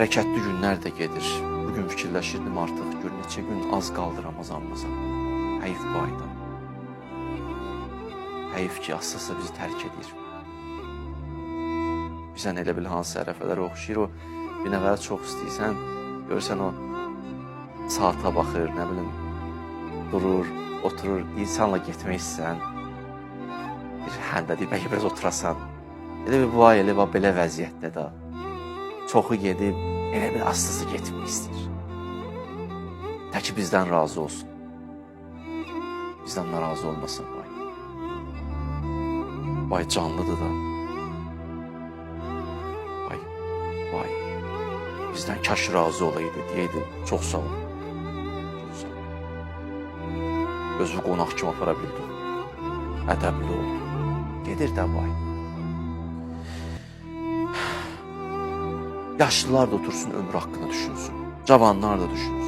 Hərəkətli günlər də gedir. Bugün fikirləşirdim artıq gör neçə gün az qaldı Ramazanımıza. Heyf bu aydan. Heyf ki, asılsa bizi tərk edir. Bizən elə bil hansı ərəfələr oxşayır, o bir nəfərə çox istəyirsən, görürsən o saata baxır, nə bilim, durur, oturur, insanla getmək istəyirsən. Bir həndə deyib, bəlkə biraz oturasan. Elə bir bu ay, elə belə vəziyyətdə də. Çoxu gedib, elə bir aslısı getmək istəyir. Təki bizdən razı olsun. Bizdən narazı olmasın vay. Vay canlıdır da. Vay. Bizdən kaş razı olaydı, deyəydi. Çox sağ ol. Çox sağ ol. Özü qonaq kimi apara bildim. Ədəbli oldu. Gedir də vay. Yaşlılar da otursun, ömrü haqqında düşünsün. Cavanlar da düşünsün.